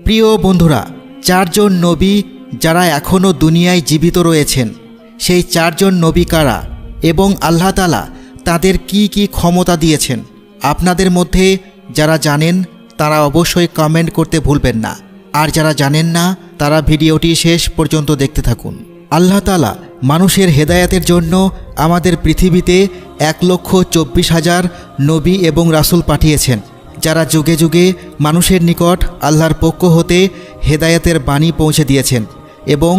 প্রিয় বন্ধুরা, চারজন নবী যারা এখনও দুনিয়ায় জীবিত রয়েছেন, সেই চারজন নবী কারা এবং আল্লাহ তাআলা তাদের কি কি ক্ষমতা দিয়েছেন, আপনাদের মধ্যে যারা জানেন তারা অবশ্যই কমেন্ট করতে ভুলবেন না। আর যারা জানেন না তারা ভিডিওটি শেষ পর্যন্ত দেখতে থাকুন। আল্লাহ তাআলা মানুষের হেদায়েতের জন্য আমাদের পৃথিবীতে 1,24,000 নবী এবং রাসূল পাঠিয়েছেন, যারা যুগে যুগে মানুষের নিকট আল্লাহর পক্ষ হতে হেদায়েতের বাণী পৌঁছে দিয়েছেন। এবং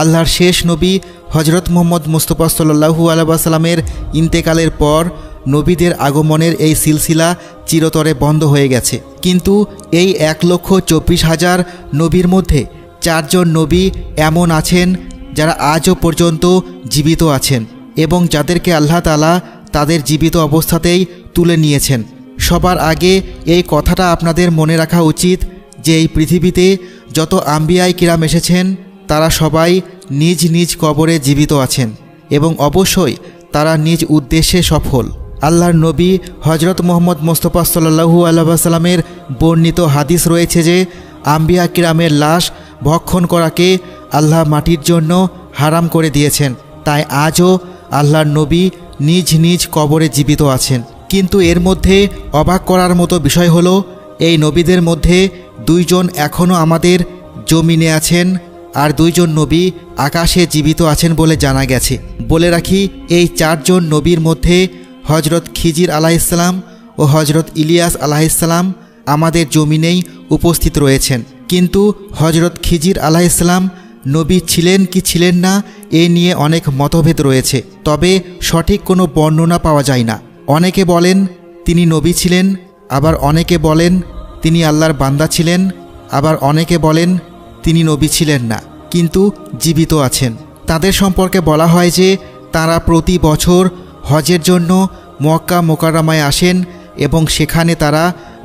আল্লাহর শেষ নবী হজরত মুহাম্মদ মুস্তাফা সাল্লাল্লাহু আলাইহি ওয়াসাল্লামের ইন্তেকালের পর নবীদের আগমনের এই সিলসিলা চিরতরে বন্ধ হয়ে গেছে। কিন্তু এই 1,24,000 নবীর মধ্যে চারজন নবী এমন আছেন যারা আজও পর্যন্ত জীবিত আছেন এবং যাদেরকে আল্লাহ তাআলা তাদের জীবিত অবস্থাতেই তুলে নিয়েছেন। সবার আগে এই কথাটা আপনাদের মনে রাখা উচিত যে এই পৃথিবীতে যত আম্বিয়ায়ে কিরাম এসেছেন তারা সবাই নিজ নিজ কবরে জীবিত আছেন এবং অবশ্যই তারা নিজ উদ্দেশ্যে সফল। আল্লাহর নবী হজরত মুহাম্মদ মুস্তাফা সাল্লাল্লাহু আলাইহি ওয়াসাল্লামের বর্ণিত হাদিস রয়েছে যে আম্বিয়া কিরামের লাশ ভক্ষণ করাকে আল্লাহ মাটির জন্য হারাম করে দিয়েছেন। তাই আজও আল্লাহর নবী নিজ নিজ কবরে জীবিত আছেন। কিন্তু এর মধ্যে অবাক করার মতো বিষয় হলো এই নবীদের মধ্যে 2 জন এখনও আমাদের জমিনে আছেন আর 2 জন নবী আকাশে জীবিত আছেন বলে জানা গেছে। বলে রাখি, এই 4 জন নবীর মধ্যে হজরত খিজির আলাইহিসসালাম ও হজরত ইলিয়াস আলাইহিসসালাম আমাদের জমিনেই উপস্থিত রয়েছেন। কিন্তু হজরত খিজির আলাইহিসসালাম নবী ছিলেন কি ছিলেন না এ নিয়ে অনেক মতভেদ রয়েছে, তবে সঠিক কোনো বর্ণনা পাওয়া যায় না। অনেকে বলেন তিনি নবী ছিলেন, আবার অনেকে বলেন তিনি আল্লাহর বান্দা ছিলেন, আবার অনেকে বলেন তিনি নবী ছিলেন না কিন্তু জীবিত আছেন। তাদের সম্পর্কে বলা হয় যে তারা প্রতি বছর হজের জন্য মক্কা মুকাররমায় আসেন এবং সেখানে তারা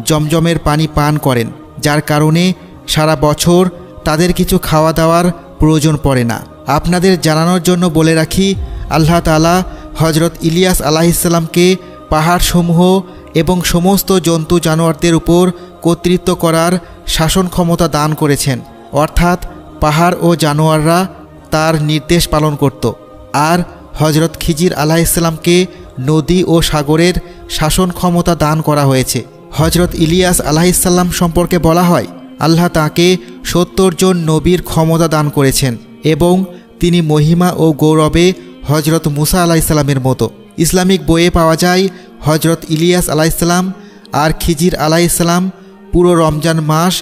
জমজমের পানি পান করেন, যার কারণে সারা বছর তাদের কিছু খাওয়া দাওয়ার প্রয়োজন পড়ে না। আপনাদের জানানোর জন্য বলে রাখি, আল্লাহ তাআলা হজরত ইলিয়াস আলাইহিসসালামকে পাহাড়সমূহ এবং সমস্ত জন্তু জানোয়ারদের উপর কর্তৃত্ব করার শাসন ক্ষমতা দান করেছেন, অর্থাৎ পাহাড় ও জানোয়াররা তার নির্দেশ পালন করত। আর হজরত খিজির আলাইহিসসালামকে নদী ও সাগরের শাসন ক্ষমতা দান করা হয়েছে। হজরত ইলিয়াস আলাইহিসসালাম সম্পর্কে বলা হয় আল্লাহ তাকে 70 জন নবীর ক্ষমতা দান করেছেন এবং তিনি মহিমা ও গৌরবে হজরত মুসা আলাইহিসসালামের মতো। ইসলামিক বইয়ে পাওয়া যায় হজরত ইলিয়াস আলাইহিসসালাম আর খিজির আলাইহিসসালাম পুরো রমজান মাস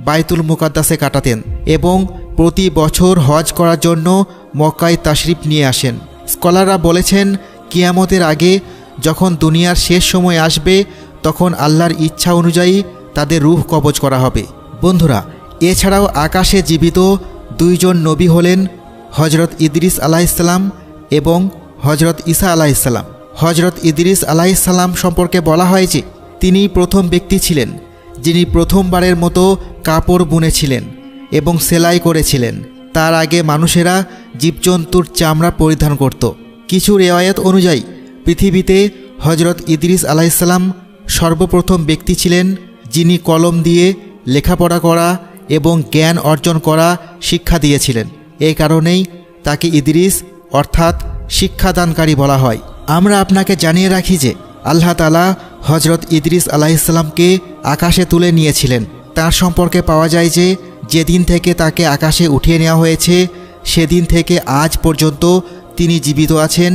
বাইতুল মুকাদ্দাসে কাটাতেন এবং প্রতি বছর হজ করার জন্য মক্কায় তাশরিফ নিয়ে আসেন। স্কলাররা বলেছেন কিয়ামতের আগে যখন দুনিয়ার শেষ সময় আসবে তখন আল্লাহর ইচ্ছা অনুযায়ী তাদের রূহ কবজ করা হবে। বন্ধুরা, এছাড়াও আকাশে জীবিত 2 জন নবী হলেন হজরত ইদ্রিস আলাইহিসসালাম এবং হজরত ঈসা আলাইহিসসালাম। হজরত ইদ্রিস আলাইহিসসালাম সম্পর্কে বলা হয় যে তিনি প্রথম ব্যক্তি ছিলেন যিনি প্রথমবারের মতো কাপড় বুনেছিলেন এবং সেলাই করেছিলেন। তার আগে মানুষেরা জীবজন্তুর চামড়া পরিধান করত। কিছু রেওয়ায়াত অনুযায়ী পৃথিবীতে হজরত ইদ্রিস আলাইহিসসালাম সর্বপ্রথম ব্যক্তি ছিলেন যিনি কলম দিয়ে লেখাপড়া করা এবং জ্ঞান অর্জন করা শিক্ষা দিয়েছিলেন। এই কারণেই তাকে ইদ্রিস অর্থাৎ শিক্ষাদানকারী বলা হয়। আমরা আপনাকে জানিয়ে রাখি যে আল্লাহ তাআলা হজরত ইদ্রিস আলাইহিসসালামকে আকাশে তুলে নিয়েছিলেন। তার সম্পর্কে পাওয়া যায় যে যেদিন থেকে তাকে আকাশে উঠিয়ে নেওয়া হয়েছে সেদিন থেকে আজ পর্যন্ত তিনি জীবিত আছেন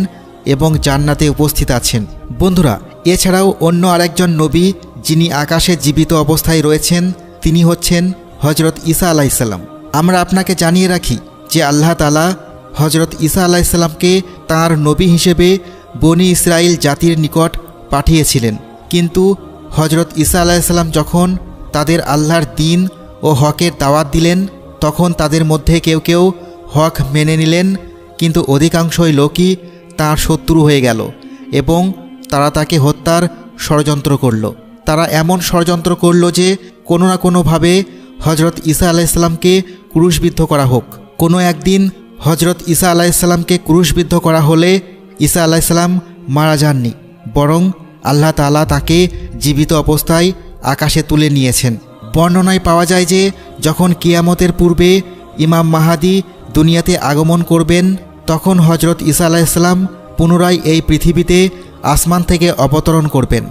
এবং জান্নাতে উপস্থিত আছেন। বন্ধুরা, এছাড়াও অন্য আরেকজন নবী যিনি আকাশে জীবিত অবস্থায় রয়েছেন তিনি হচ্ছেন হজরত ঈসা আলাইহিসসালাম। আমরা আপনাকে জানিয়ে রাখি যে আল্লাহ তাআলা হজরত ঈসা আলাইহিসসালামকে তাঁর নবী হিসেবে বনি ইসরাইল জাতির নিকট পাঠিয়েছিলেন। কিন্তু হজরত ঈসা আলাইহিসসালাম যখন তাদের আল্লাহর দ্বীন ও হকের দাওয়াত দিলেন তখন তাদের মধ্যে কেউ কেউ হক মেনে নিলেন, কিন্তু অধিকাংশই লোকই তাঁর শত্রু হয়ে গেল এবং তারা তাকে হত্যার ষড়যন্ত্র করল। তারা এমন ষড়যন্ত্র করল যে কোনো না কোনোভাবে হজরত ঈসা আলাইহিসসালামকে ক্রুশবিদ্ধ করা হোক। কোনো একদিন হজরত ঈসা আলাইহিসসালামকে ক্রুশবিদ্ধ করা হলে ঈসা আলাইহিসসালাম মারা যাননি, বরং আল্লাহ তাআলা তাকে জীবিত অবস্থায় আকাশে তুলে নিয়েছেন। বর্ণনায় পাওয়া যায় যে যখন কিয়ামতের পূর্বে ইমাম মাহাদি দুনিয়াতে আগমন করবেন, তখন হজরত ঈসা আলাইহিস সালাম পুনরায় এই পৃথিবীতে আসমান থেকে অবতরণ করবেন।